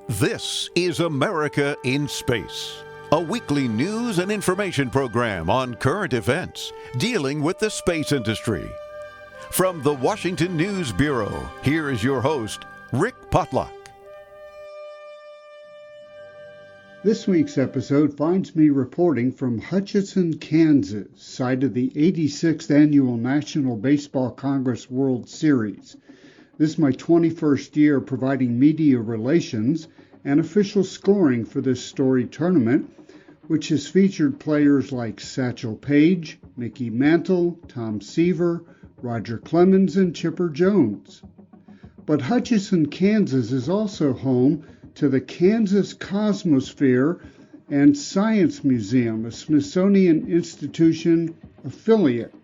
This is America in Space, a weekly news and information program on current events dealing with the space industry. From the Washington News Bureau, here is your host, Rick Potluck. This week's episode finds me reporting from Hutchinson, Kansas, site of the 86th Annual National Baseball Congress World Series. This is my 21st year providing media relations and official scoring for this storied tournament, which has featured players like Satchel Paige, Mickey Mantle, Tom Seaver, Roger Clemens, and Chipper Jones. But Hutchinson, Kansas is also home to the Kansas Cosmosphere and Science Museum, a Smithsonian Institution affiliate.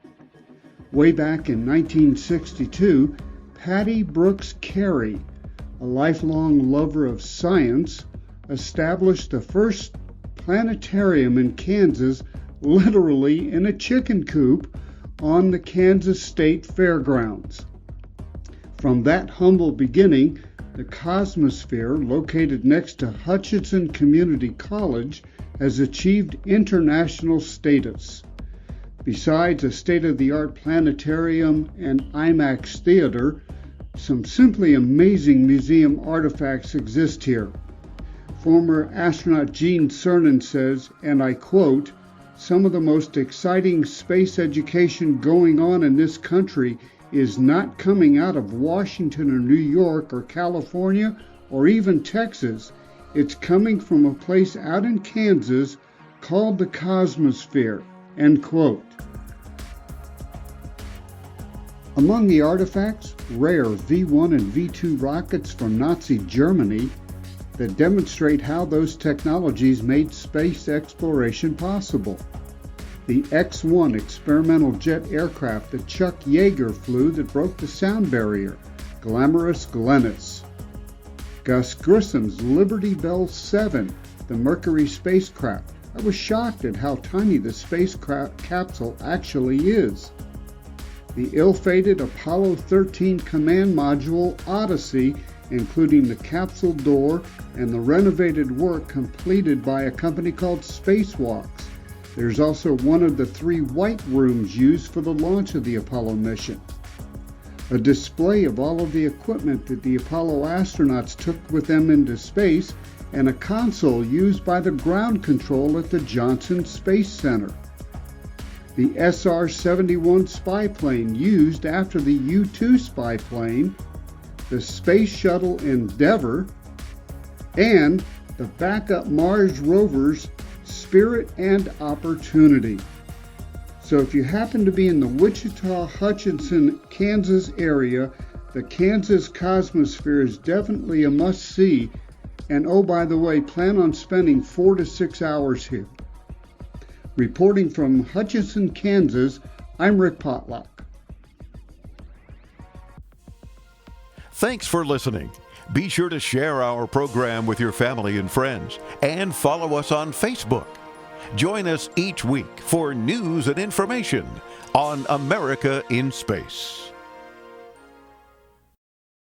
Way back in 1962, Patty Brooks Carey, a lifelong lover of science, established the first planetarium in Kansas, literally in a chicken coop on the Kansas State Fairgrounds. From that humble beginning, the Cosmosphere, located next to Hutchinson Community College, has achieved international status. Besides a state-of-the-art planetarium and IMAX theater, some simply amazing museum artifacts exist here. Former astronaut Gene Cernan says, and I quote, "Some of the most exciting space education going on in this country is not coming out of Washington or New York or California or even Texas. It's coming from a place out in Kansas called the Cosmosphere," end quote. Among the artifacts, rare V-1 and V-2 rockets from Nazi Germany that demonstrate how those technologies made space exploration possible. The X-1 experimental jet aircraft that Chuck Yeager flew that broke the sound barrier, Glamorous Glennis. Gus Grissom's Liberty Bell 7, the Mercury spacecraft. I was shocked at how tiny the spacecraft capsule actually is. The ill-fated Apollo 13 command module Odyssey, including the capsule door and the renovated work completed by a company called Spacewalks. There's also one of the 3 white rooms used for the launch of the Apollo mission. A display of all of the equipment that the Apollo astronauts took with them into space, and a console used by the ground control at the Johnson Space Center. The SR-71 spy plane used after the U-2 spy plane, the Space Shuttle Endeavour, and the backup Mars rovers Spirit and Opportunity. So if you happen to be in the Wichita, Hutchinson, Kansas area, the Kansas Cosmosphere is definitely a must-see. And oh, by the way, plan on spending 4 to 6 hours here. Reporting from Hutchinson, Kansas, I'm Rick Potluck. Thanks for listening. Be sure to share our program with your family and friends and follow us on Facebook. Join us each week for news and information on America in Space.